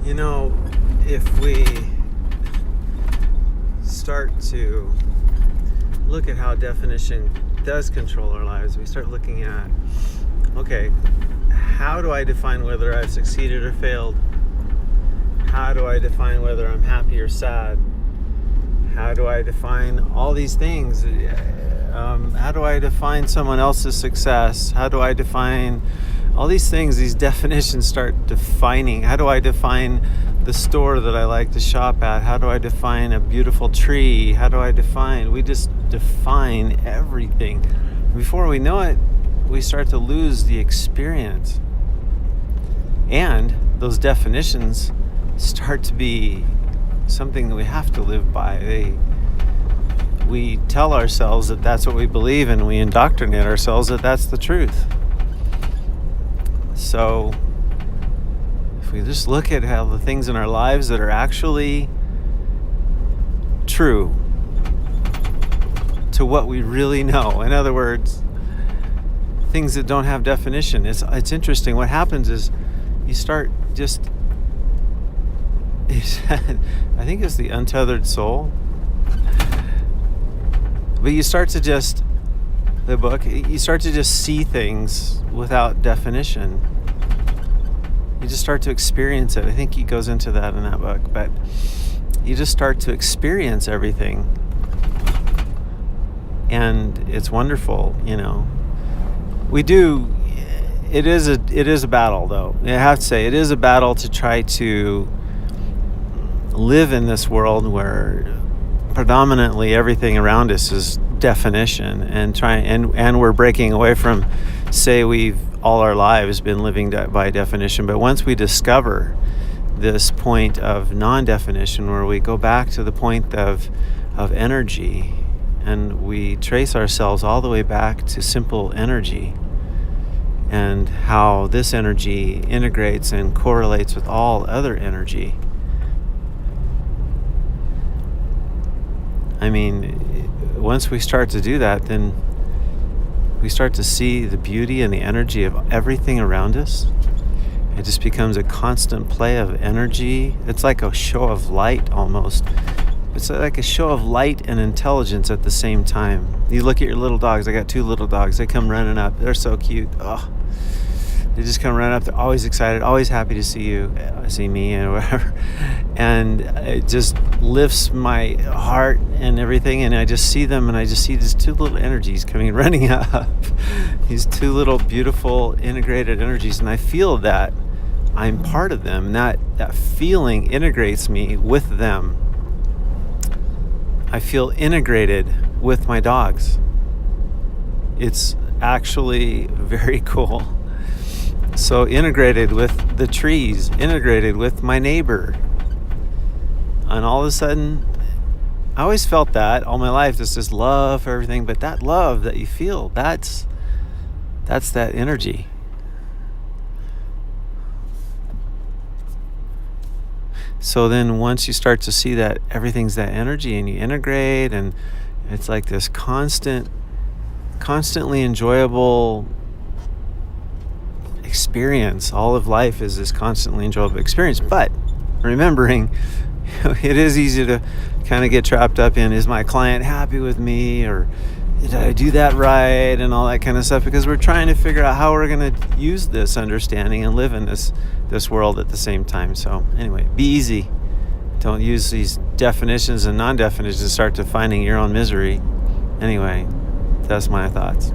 You know, if we start to look at how definition does control our lives, we start looking at, okay, how do I define whether I've succeeded or failed? How do I define whether I'm happy or sad? How do I define all these things? How do I define someone else's success? How do I define all these things? These definitions start defining. How do I define the store that I like to shop at? How do I define a beautiful tree? How do I define? We just define everything. Before we know it, we start to lose the experience. And those definitions start to be something that we have to live by. We tell ourselves that that's what we believe, and we indoctrinate ourselves that that's the truth. So if we just look at how the things in our lives that are actually true to what we really know, in other words, things that don't have definition, it's interesting. What happens is you start just, I think it's the untethered soul, but you start to just, the book, you start to just see things without definition. You just start to experience it. I think he goes into that in that book, but you just start to experience everything. And it's wonderful, you know. It is a battle, though. I have to say, it is a battle to try to live in this world where predominantly everything around us is definition, and we're breaking away from, say, we've all our lives been living by definition. But once we discover this point of non-definition, where we go back to the point of energy, and we trace ourselves all the way back to simple energy, and how this energy integrates and correlates with all other energy. I mean, once we start to do that, then we start to see the beauty and the energy of everything around us. It just becomes a constant play of energy. It's like a show of light almost. It's like a show of light and intelligence at the same time. You look at your little dogs. I got 2 little dogs. They come running up. They're so cute. Oh, they just come running up. They're always excited, always happy to see you, see me, and whatever. And it just lifts my heart and everything. And I just see them, and I just see these 2 little energies coming running up. These 2 little beautiful integrated energies, and I feel that I'm part of them. And that feeling integrates me with them. I feel integrated with my dogs. It's actually very cool. So integrated with the trees, integrated with my neighbor. And all of a sudden, I always felt that all my life, this love for everything, but that love that you feel, that's that energy. So then once you start to see that everything's that energy, and you integrate, and it's like this constantly enjoyable experience. All of life is this constantly enjoyable experience. But remembering, it is easy to kind of get trapped up in, is my client happy with me, or did I do that right, and all that kind of stuff, because we're trying to figure out how we're going to use this understanding and live in this world at the same time. So anyway, be easy. Don't use these definitions and non-definitions to start defining your own misery. Anyway, that's my thoughts.